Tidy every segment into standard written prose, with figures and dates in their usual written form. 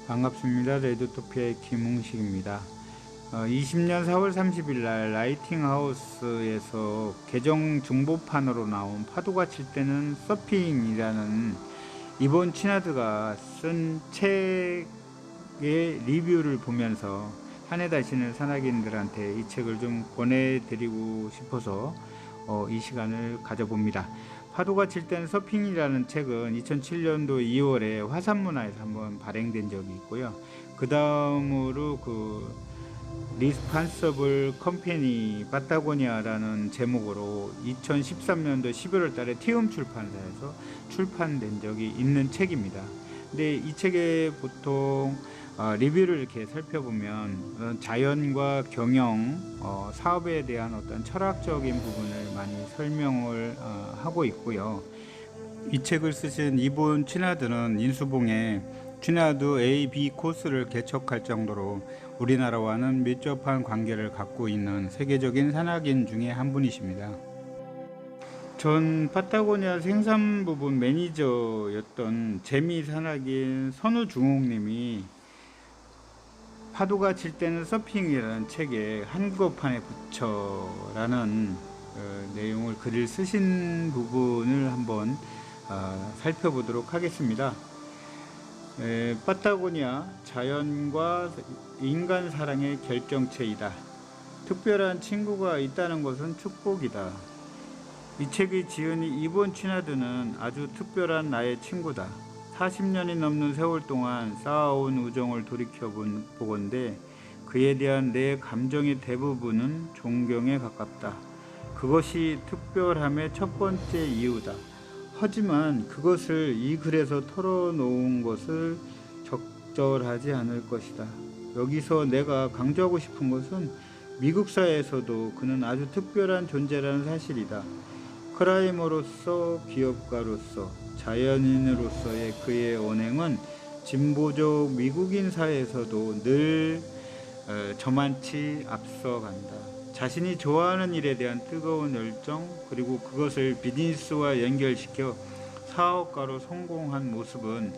반갑습니다. 레드토피아의 김웅식입니다. 20년 4월 30일 날 라이팅하우스에서 개정 중보판으로 나온 파도가 칠 때는 서핑이라는 이본 치나드가 쓴 책의 리뷰를 보면서 한해다 신을 산악인들한테 이 책을 좀 권해드리고 싶어서 이 시간을 가져봅니다. 파도가 칠 때는 서핑이라는 책은 2007년도 2월에 화산문화에서 한번 발행된 적이 있고요. 그 다음으로 리스판서블 컴퍼니 파타고니아라는 제목으로 2013년도 11월 달에 티움 출판사에서 출판된 적이 있는 책입니다. 근데 이 책에 보통 리뷰를 이렇게 살펴보면 자연과 경영, 사업에 대한 어떤 철학적인 부분을 많이 설명을 하고 있고요. 이 책을 쓰신 이본 치나드는 인수봉에 치나드 A, B 코스를 개척할 정도로 우리나라와는 밀접한 관계를 갖고 있는 세계적인 산악인 중에 한 분이십니다. 전 파타고니아 생산부분 매니저였던 재미 산악인 선우중옥님이 파도가 칠 때는 서핑이라는 책에 한국어판에 붙여라는 내용을 글을 쓰신 부분을 한번 살펴보도록 하겠습니다. 파타고니아 자연과 인간 사랑의 결정체이다. 특별한 친구가 있다는 것은 축복이다. 이 책의 지은이 이본 치나드는 아주 특별한 나의 친구다. 40년이 넘는 세월 동안 쌓아온 우정을 돌이켜보건대 그에 대한 내 감정의 대부분은 존경에 가깝다. 그것이 특별함의 첫 번째 이유다. 하지만 그것을 이 글에서 털어놓은 것을 적절하지 않을 것이다. 여기서 내가 강조하고 싶은 것은 미국 사회에서도 그는 아주 특별한 존재라는 사실이다. 크라이머로서, 기업가로서, 자연인으로서의 그의 언행은 진보적 미국인 사회에서도 늘 저만치 앞서간다. 자신이 좋아하는 일에 대한 뜨거운 열정, 그리고 그것을 비즈니스와 연결시켜 사업가로 성공한 모습은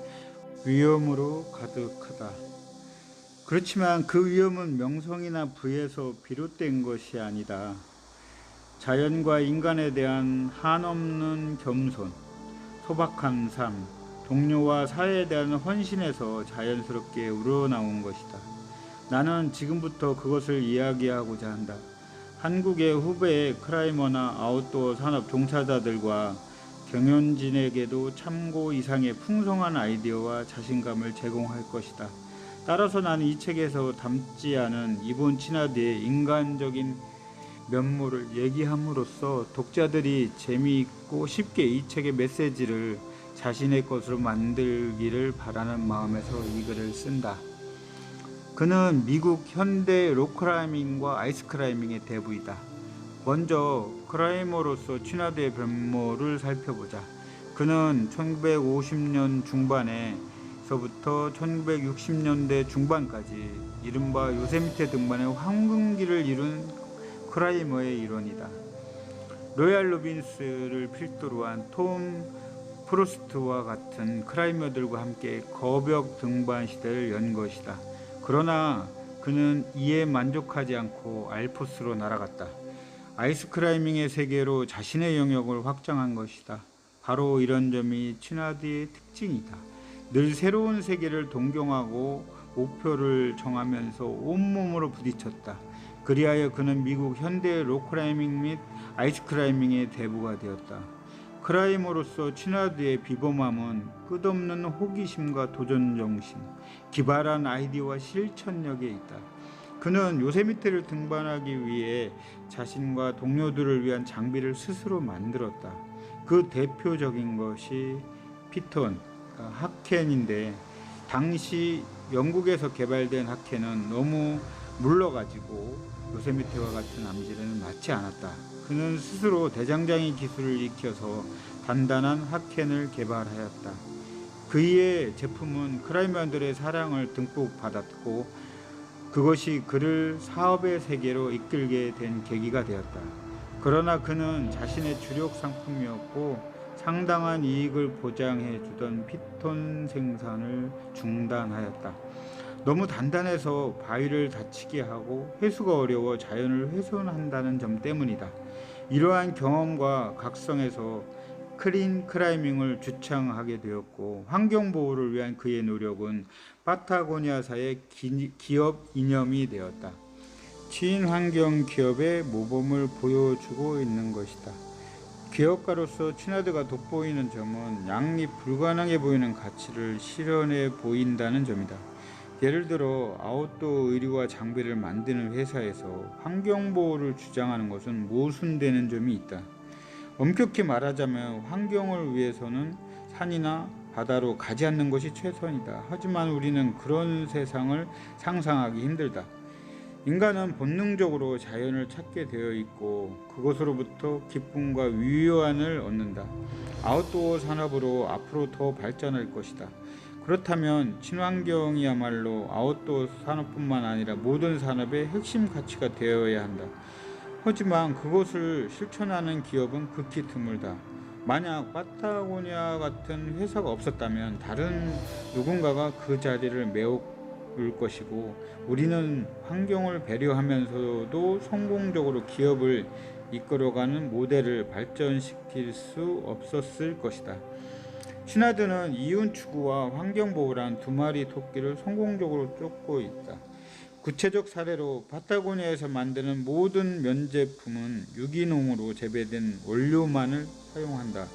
위험으로 가득하다. 그렇지만 그 위험은 명성이나 부에서 비롯된 것이 아니다. 자연과 인간에 대한 한없는 겸손, 소박한 삶, 동료와 사회에 대한 헌신에서 자연스럽게 우러나온 것이다. 나는 지금부터 그것을 이야기하고자 한다. 한국의 후배 크라이머나 아웃도어 산업 종사자들과 경연진에게도 참고 이상의 풍성한 아이디어와 자신감을 제공할 것이다. 따라서 나는 이 책에서 담지 않은 이본 치나드의 인간적인 면모를 얘기함으로써 독자들이 재미있고 쉽게 이 책의 메시지를 자신의 것으로 만들기를 바라는 마음에서 이 글을 쓴다. 그는 미국 현대 록클라이밍과 아이스클라이밍의 대부이다. 먼저 크라이머로서 치나드의 면모를 살펴보자. 그는 1950년 중반에서부터 1960년대 중반까지 이른바 요세미테 등반의 황금기를 이룬 크라이머의 일원이다. 로얄 로빈스를 필두로 한 톰 프로스트와 같은 크라이머들과 함께 거벽 등반 시대를 연 것이다. 그러나 그는 이에 만족하지 않고 알프스로 날아갔다. 아이스클라이밍의 세계로 자신의 영역을 확장한 것이다. 바로 이런 점이 치나드의 특징이다. 늘 새로운 세계를 동경하고 목표를 정하면서 온몸으로 부딪혔다. 그리하여 그는 미국 현대 록클라이밍 및 아이스클라이밍의 대부가 되었다. 크라이머로서 치나드의 비범함은 끝없는 호기심과 도전정신, 기발한 아이디어와 실천력에 있다. 그는 요세미테를 등반하기 위해 자신과 동료들을 위한 장비를 스스로 만들었다. 그 대표적인 것이 피톤, 하켄인데 당시 영국에서 개발된 하켄은 너무 물러가지고 요세미테와 같은 암지에는 맞지 않았다. 그는 스스로 대장장이 기술을 익혀서 단단한 하켄을 개발하였다. 그의 제품은 크라이머들의 사랑을 듬뿍 받았고 그것이 그를 사업의 세계로 이끌게 된 계기가 되었다. 그러나 그는 자신의 주력 상품이었고 상당한 이익을 보장해 주던 피톤 생산을 중단하였다. 너무 단단해서 바위를 다치게 하고 회수가 어려워 자연을 훼손한다는 점 때문이다. 이러한 경험과 각성에서 클린 클라이밍을 주창하게 되었고, 환경보호를 위한 그의 노력은 파타고니아사의 기업 이념이 되었다. 친환경 기업의 모범을 보여주고 있는 것이다. 기업가로서 취나드가 돋보이는 점은 양립 불가능해 보이는 가치를 실현해 보인다는 점이다. 예를 들어 아웃도어 의류와 장비를 만드는 회사에서 환경보호를 주장하는 것은 모순되는 점이 있다. 엄격히 말하자면 환경을 위해서는 산이나 바다로 가지 않는 것이 최선이다. 하지만 우리는 그런 세상을 상상하기 힘들다. 인간은 본능적으로 자연을 찾게 되어 있고 그것으로부터 기쁨과 위안을 얻는다. 아웃도어 산업으로 앞으로 더 발전할 것이다. 그렇다면 친환경이야말로 아웃도어 산업뿐만 아니라 모든 산업의 핵심 가치가 되어야 한다. 하지만 그것을 실천하는 기업은 극히 드물다. 만약 파타고니아 같은 회사가 없었다면 다른 누군가가 그 자리를 메울 것이고, 우리는 환경을 배려하면서도 성공적으로 기업을 이끌어가는 모델을 발전시킬 수 없었을 것이다. 취나드는 이윤 추구와 환경보호란 두 마리 토끼를 성공적으로 쫓고 있다. 구체적 사례로 파타고니아에서 만드는 모든 면제품은 유기농으로 재배된 원료만을 사용한다.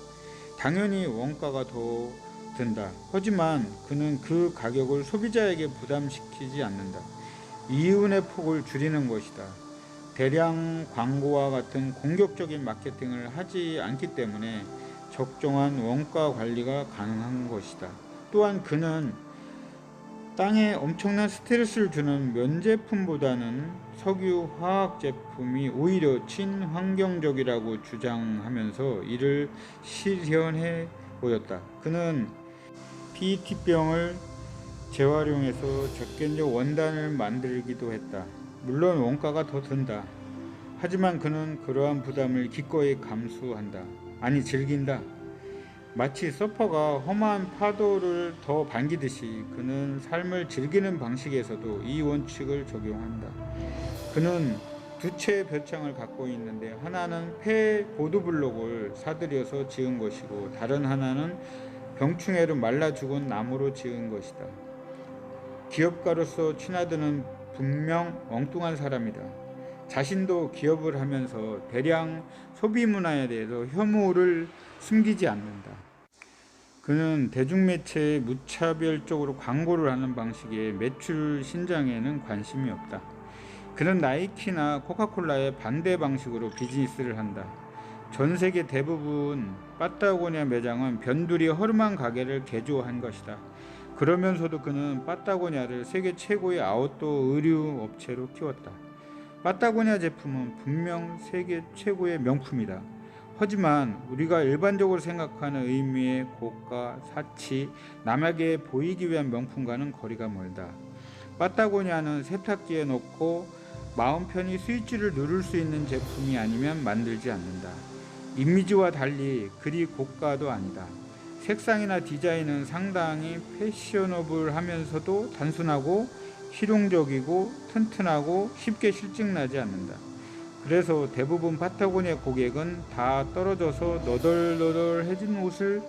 당연히 원가가 더 든다. 하지만 그는 그 가격을 소비자에게 부담시키지 않는다. 이윤의 폭을 줄이는 것이다. 대량 광고와 같은 공격적인 마케팅을 하지 않기 때문에 적정한 원가 관리가 가능한 것이다. 또한 그는 땅에 엄청난 스트레스를 주는 면제품보다는 석유 화학 제품이 오히려 친환경적이라고 주장하면서 이를 실현해 보였다. 그는 PET병을 재활용해서 적개적 원단을 만들기도 했다. 물론 원가가 더 든다. 하지만 그는 그러한 부담을 기꺼이 감수한다. 아니, 즐긴다. 마치 서퍼가 험한 파도를 더 반기듯이 그는 삶을 즐기는 방식에서도 이 원칙을 적용한다. 그는 두 채의 별장을 갖고 있는데 하나는 폐 보드블록을 사들여서 지은 것이고 다른 하나는 병충해로 말라 죽은 나무로 지은 것이다. 기업가로서 취나드는 분명 엉뚱한 사람이다. 자신도 기업을 하면서 대량 소비 문화에 대해서 혐오를 숨기지 않는다. 그는 대중매체에 무차별적으로 광고를 하는 방식의 매출 신장에는 관심이 없다. 그는 나이키나 코카콜라의 반대 방식으로 비즈니스를 한다. 전 세계 대부분 파타고니아 매장은 변두리 허름한 가게를 개조한 것이다. 그러면서도 그는 파타고니아를 세계 최고의 아웃도어 의류 업체로 키웠다. 파타고니아 제품은 분명 세계 최고의 명품이다. 하지만 우리가 일반적으로 생각하는 의미의 고가, 사치, 남에게 보이기 위한 명품과는 거리가 멀다. 파타고니아는 세탁기에 넣고 마음 편히 스위치를 누를 수 있는 제품이 아니면 만들지 않는다. 이미지와 달리 그리 고가도 아니다. 색상이나 디자인은 상당히 패셔너블하면서도 단순하고 실용적이고 튼튼하고 쉽게 실증나지 않는다. 그래서 대부분 파타고니아 고객은 다 떨어져서 너덜너덜해진 옷을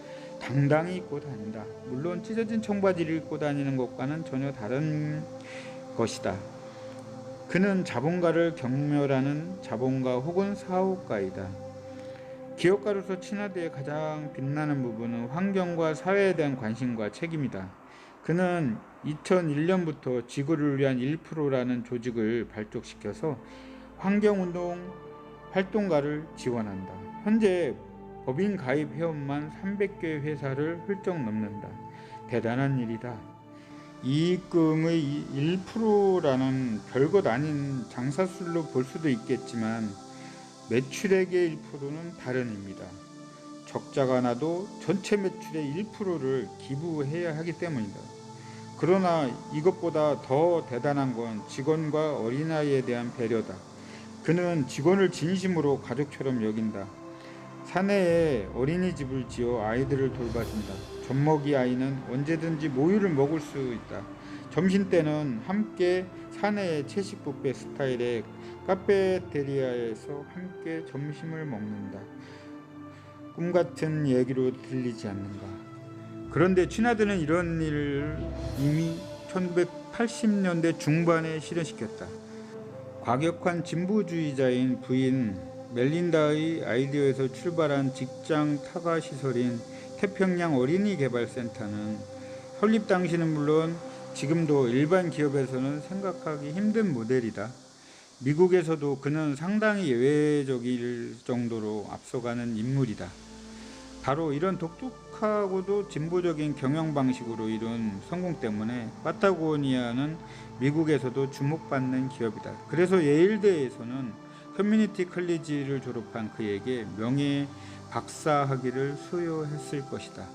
당당히 입고 다닌다. 물론 찢어진 청바지를 입고 다니는 것과는 전혀 다른 것이다. 그는 자본가를 경멸하는 자본가 혹은 사업가이다. 기업가로서 취나드의 가장 빛나는 부분은 환경과 사회에 대한 관심과 책임이다. 그는 2001년부터 지구를 위한 1%라는 조직을 발족시켜서 환경운동 활동가를 지원한다. 현재 법인 가입 회원만 300개 회사를 훌쩍 넘는다. 대단한 일이다. 이익금의 1%라는 별것 아닌 장사술로 볼 수도 있겠지만 매출액의 1%는 다른 의미다. 적자가 나도 전체 매출의 1%를 기부해야 하기 때문이다. 그러나 이것보다 더 대단한 건 직원과 어린아이에 대한 배려다. 그는 직원을 진심으로 가족처럼 여긴다. 사내에 어린이집을 지어 아이들을 돌봐준다. 젖먹이 아이는 언제든지 모유를 먹을 수 있다. 점심때는 함께 사내의 채식 뷔페 스타일의 카페테리아에서 함께 점심을 먹는다. 꿈같은 얘기로 들리지 않는가. 그런데 쥐나드는 이런 일을 이미 1980년대 중반에 실현시켰다. 과격한 진보주의자인 부인 멜린다의 아이디어에서 출발한 직장 타가 시설인 태평양 어린이개발센터는 설립 당시는 물론 지금도 일반 기업에서는 생각하기 힘든 모델이다. 미국에서도 그는 상당히 예외적일 정도로 앞서가는 인물이다. 바로 이런 독특하고도 진보적인 경영 방식으로 이룬 성공 때문에 파타고니아는 미국에서도 주목받는 기업이다. 그래서 예일대에서는 커뮤니티 컬리지를 졸업한 그에게 명예 박사 학위를 수여했을 것이다.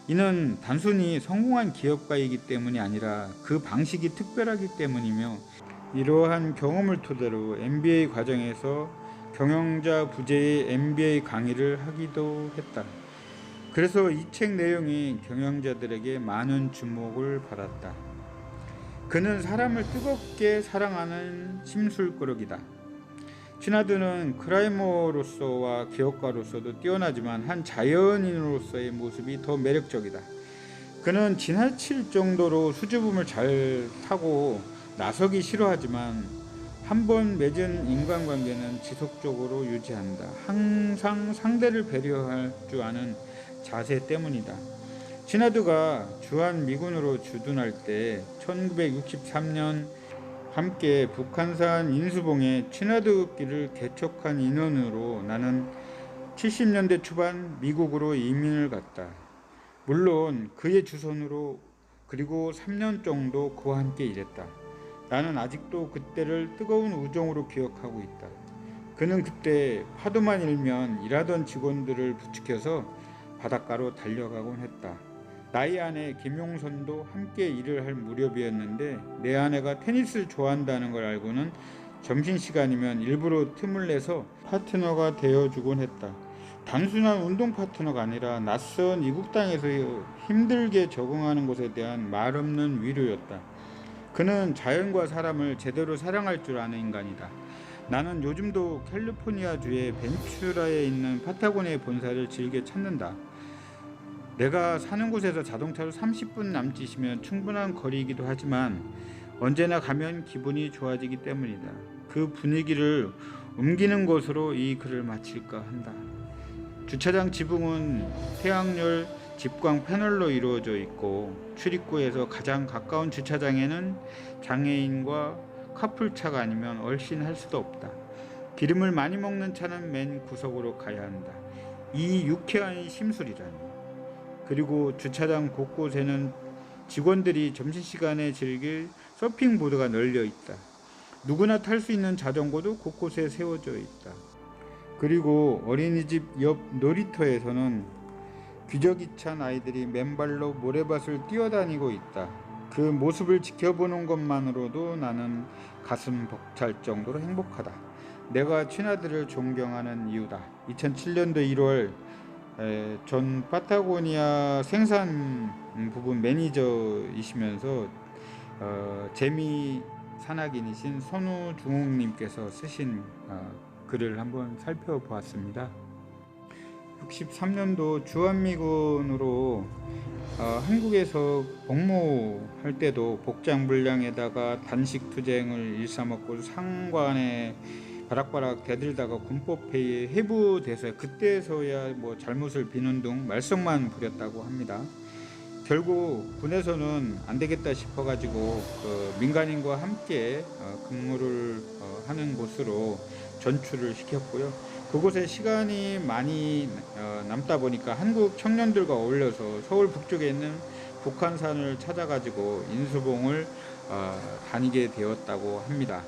이는 단순히 성공한 기업가이기 때문이 아니라 그 방식이 특별하기 때문이며, 이러한 경험을 토대로 MBA 과정에서 경영자 부재의 MBA 강의를 하기도 했다. 그래서 이 책 내용이 경영자들에게 많은 주목을 받았다. 그는 사람을 뜨겁게 사랑하는 심술꾸러기다. 쥐나드는 크라이머로서와 기업가로서도 뛰어나지만 한 자연인으로서의 모습이 더 매력적이다. 그는 지나칠 정도로 수줍음을 잘 타고 나서기 싫어하지만 한번 맺은 인간관계는 지속적으로 유지한다. 항상 상대를 배려할 줄 아는 자세 때문이다. 쥐나드가 주한미군으로 주둔할 때 1963년 함께 북한산 인수봉에 쥐나드길을 개척한 인원으로 나는 70년대 초반 미국으로 이민을 갔다. 물론 그의 주선으로, 그리고 3년 정도 그와 함께 일했다. 나는 아직도 그때를 뜨거운 우정으로 기억하고 있다. 그는 그때 파도만 일면 일하던 직원들을 부추겨서 바닷가로 달려가곤 했다. 나의 아내 김용선도 함께 일을 할 무렵이었는데, 내 아내가 테니스를 좋아한다는 걸 알고는 점심시간이면 일부러 틈을 내서 파트너가 되어주곤 했다. 단순한 운동 파트너가 아니라 낯선 이국 땅에서 힘들게 적응하는 것에 대한 말없는 위로였다. 그는 자연과 사람을 제대로 사랑할 줄 아는 인간이다. 나는 요즘도 캘리포니아주의 벤츄라에 있는 파타고니아의 본사를 즐겨 찾는다. 내가 사는 곳에서 자동차로 30분 남짓이면 충분한 거리이기도 하지만 언제나 가면 기분이 좋아지기 때문이다. 그 분위기를 옮기는 것으로 이 글을 마칠까 한다. 주차장 지붕은 태양열 집광 패널로 이루어져 있고, 출입구에서 가장 가까운 주차장에는 장애인과 카풀차가 아니면 얼씬할 수도 없다. 기름을 많이 먹는 차는 맨 구석으로 가야 한다. 이 유쾌한 심술이라니. 그리고 주차장 곳곳에는 직원들이 점심시간에 즐길 서핑보드가 널려 있다. 누구나 탈 수 있는 자전거도 곳곳에 세워져 있다. 그리고 어린이집 옆 놀이터에서는 기저귀 찬 아이들이 맨발로 모래밭을 뛰어다니고 있다. 그 모습을 지켜보는 것만으로도 나는 가슴 벅찰 정도로 행복하다. 내가 쥐나드를 존경하는 이유다. 2007년도 1월 전 파타고니아 생산 부분 매니저이시면서 재미 산악인이신 선우중옥님께서 쓰신 글을 한번 살펴보았습니다. 63년도 주한미군으로 한국에서 복무할 때도 복장불량에다가 단식투쟁을 일삼았고, 상관에 바락바락 대들다가 군법회의에 해부돼서 그때서야 잘못을 비는 등 말썽만 부렸다고 합니다. 결국 군에서는 안 되겠다 싶어가지고 민간인과 함께 근무를 하는 곳으로 전출을 시켰고요. 그곳에 시간이 많이 남다 보니까 한국 청년들과 어울려서 서울 북쪽에 있는 북한산을 찾아가지고 인수봉을 다니게 되었다고 합니다.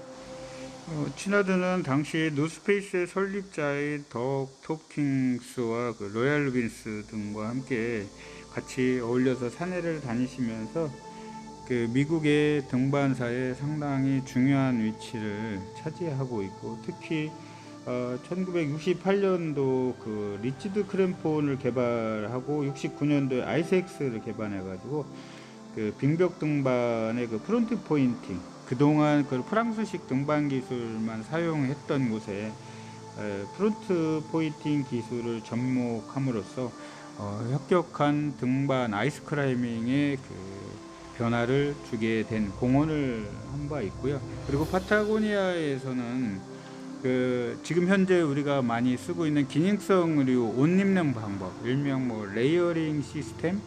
쥐나드는 당시 노스페이스의 설립자의 덕 톱킹스와 로얄 루빈스 등과 함께 같이 어울려서 사내를 다니시면서 미국의 등반사에 상당히 중요한 위치를 차지하고 있고, 특히 1968년도 그 리치드 크램폰을 개발하고 69년도에 아이스엑스를 개발해가지고 그 빙벽 등반의 그 프론트 포인팅, 그동안 그 프랑스식 등반 기술만 사용했던 곳에 프론트 포인팅 기술을 접목함으로써 혁혁한 등반 아이스 클라이밍의 그 변화를 주게 된 공헌을 한 바 있고요. 그리고 파타고니아에서는 그 지금 현재 우리가 많이 쓰고 있는 기능성 의류 옷 입는 방법, 일명 뭐 레이어링 시스템,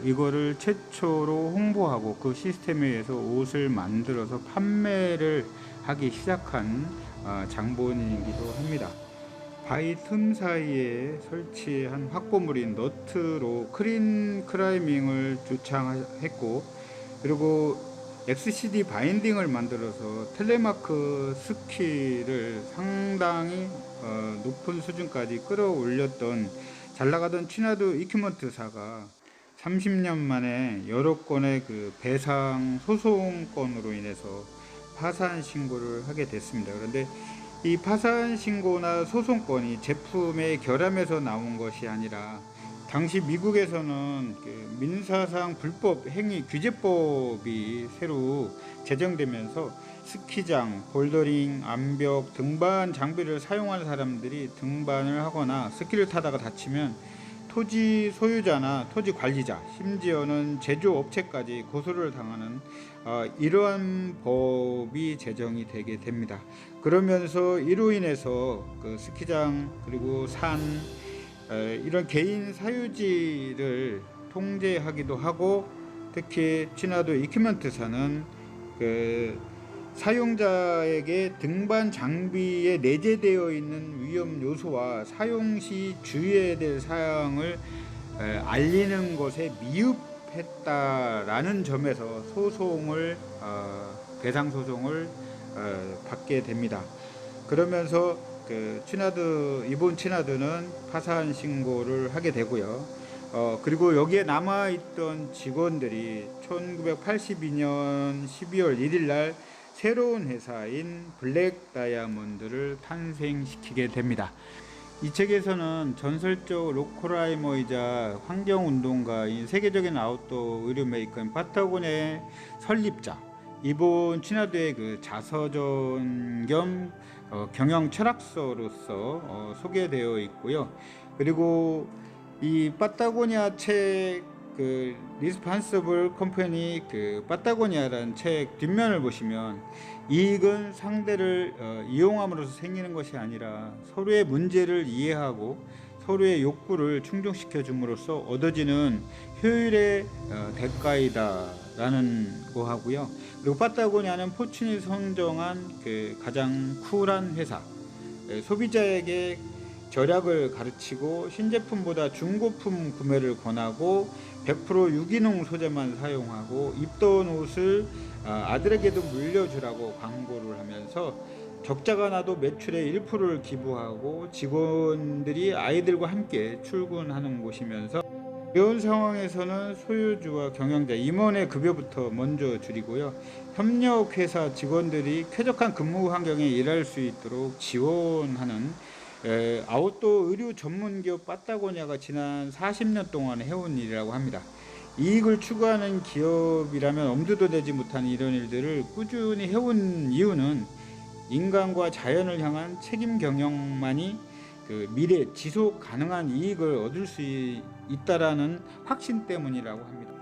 이거를 최초로 홍보하고 그 시스템에 의해서 옷을 만들어서 판매를 하기 시작한 장본인이기도 합니다. 바위 틈 사이에 설치한 확보물인 너트로 크린 클라이밍을 주창했고, 그리고 XCD 바인딩을 만들어서 텔레마크 스키를 상당히 높은 수준까지 끌어올렸던 잘나가던 취나드 이퀴먼트사가 30년 만에 여러 건의 그 배상 소송건으로 인해서 파산 신고를 하게 됐습니다. 그런데 이 파산 신고나 소송건이 제품의 결함에서 나온 것이 아니라 당시 미국에서는 그 민사상 불법 행위 규제법이 새로 제정되면서 스키장, 볼더링, 암벽, 등반 장비를 사용하는 사람들이 등반을 하거나 스키를 타다가 다치면 토지 소유자나 토지 관리자, 심지어는 제조업체까지 고소를 당하는 이러한 법이 제정이 되게 됩니다. 그러면서 이로 인해서 그 스키장 그리고 산 이런 개인 사유지를 통제하기도 하고, 특히 취나드 이퀴먼트사는 그 사용자에게 등반 장비에 내재되어 있는 위험 요소와 사용 시 주의해야 될 사항을 알리는 것에 미흡했다라는 점에서 배상 소송을 받게 됩니다. 그러면서 그 이번 취나드는 파산 신고를 하게 되고요. 그리고 여기에 남아있던 직원들이 1982년 12월 1일 날 새로운 회사인 블랙 다이아몬드를 탄생시키게 됩니다. 이 책에서는 전설적 록클라이머이자 환경운동가인 세계적인 아웃도어 의류 메이커인 파타고니아의 설립자, 이번 취나드의 그 자서전 겸 경영 철학서로서 소개되어 있고요. 그리고 이 파타고니아 책 그 리스판서블 컴퍼니 그 파타고니아라는 책 뒷면을 보시면 이익은 상대를 이용함으로써 생기는 것이 아니라 서로의 문제를 이해하고 서로의 욕구를 충족시켜 줌으로써 얻어지는 효율의 대가이다 라는 거 하고요. 그리고 파타고니아는 포춘이 선정한 그 가장 쿨한 회사, 소비자에게 절약을 가르치고 신제품보다 중고품 구매를 권하고 100% 유기농 소재만 사용하고 입던 옷을 아들에게도 물려주라고 광고를 하면서 적자가 나도 매출의 1%를 기부하고 직원들이 아이들과 함께 출근하는 곳이면서 이런 상황에서는 소유주와 경영자, 임원의 급여부터 먼저 줄이고요. 협력회사 직원들이 쾌적한 근무 환경에 일할 수 있도록 지원하는 아웃도어 의류 전문기업 파타고니아가 지난 40년 동안 해온 일이라고 합니다. 이익을 추구하는 기업이라면 엄두도 내지 못한 이런 일들을 꾸준히 해온 이유는 인간과 자연을 향한 책임 경영만이 그 미래 지속 가능한 이익을 얻을 수 있다라는 확신 때문이라고 합니다.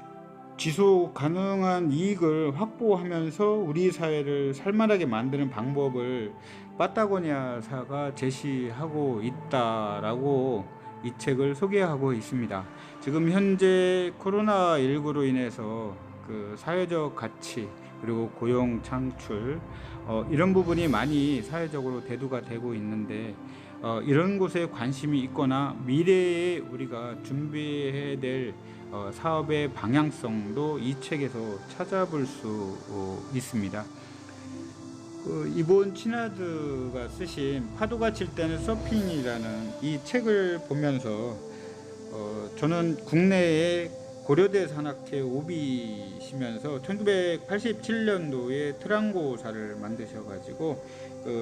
지속 가능한 이익을 확보하면서 우리 사회를 살만하게 만드는 방법을 파타고니아사가 제시하고 있다라고 이 책을 소개하고 있습니다. 지금 현재 코로나19로 인해서 그 사회적 가치 그리고 고용 창출 이런 부분이 많이 사회적으로 대두가 되고 있는데 이런 곳에 관심이 있거나 미래에 우리가 준비해야 될 사업의 방향성도 이 책에서 찾아볼 수 있습니다. 이본 취나드가 쓰신 파도가 칠 때는 서핑이라는 이 책을 보면서 저는 국내에 고려대 산악회 오비시면서 1987년도에 트랑고사를 만드셔가지고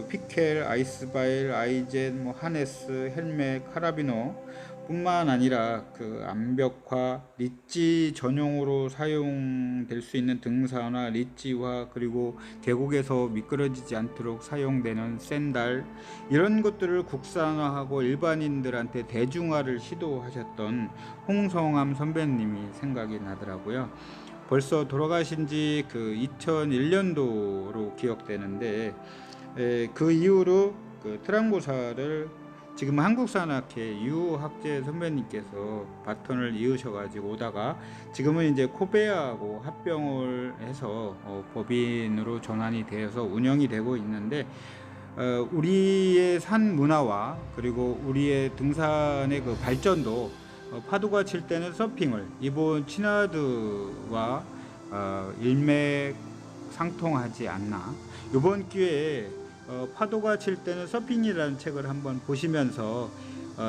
피켈, 아이스바일, 아이젠, 하네스, 헬멧, 카라비노 뿐만 아니라 암벽화, 리지 전용으로 사용될 수 있는 등산화, 리지화, 그리고 계곡에서 미끄러지지 않도록 사용되는 샌들, 이런 것들을 국산화하고 일반인들한테 대중화를 시도하셨던 홍성암 선배님이 생각이 나더라고요. 벌써 돌아가신 지 2001년도로 기억되는데, 그 이후로 트랑고사를 지금 한국산악회 유학재 선배님께서 바톤을 이으셔가지고 오다가 지금은 이제 코베아하고 합병을 해서 법인으로 전환이 되어서 운영이 되고 있는데, 우리의 산 문화와 그리고 우리의 등산의 발전도 파도가 칠 때는 서핑을, 이번 치나드와 일맥상통하지 않나. 이번 기회에 파도가 칠 때는 서핑이라는 책을 한번 보시면서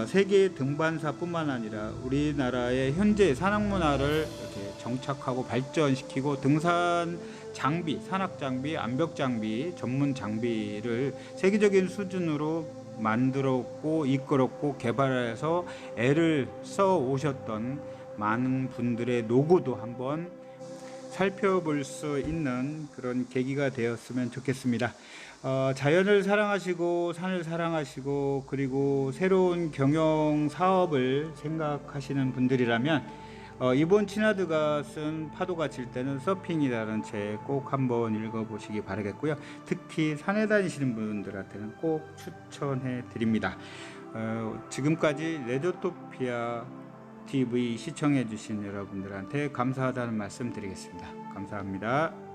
세계 등반사뿐만 아니라 우리나라의 현재 산악문화를 이렇게 정착하고 발전시키고 등산 장비, 산악 장비, 암벽 장비, 전문 장비를 세계적인 수준으로 만들었고 이끌었고 개발해서 애를 써 오셨던 많은 분들의 노고도 한번 살펴볼 수 있는 그런 계기가 되었으면 좋겠습니다. 자연을 사랑하시고 산을 사랑하시고 그리고 새로운 경영 사업을 생각하시는 분들이라면 이번 치나드가 쓴 파도가 칠 때는 서핑이라는 책 꼭 한번 읽어보시기 바라겠고요. 특히 산에 다니시는 분들한테는 꼭 추천해 드립니다. 지금까지 레저토피아 TV 시청해 주신 여러분들한테 감사하다는 말씀 드리겠습니다. 감사합니다.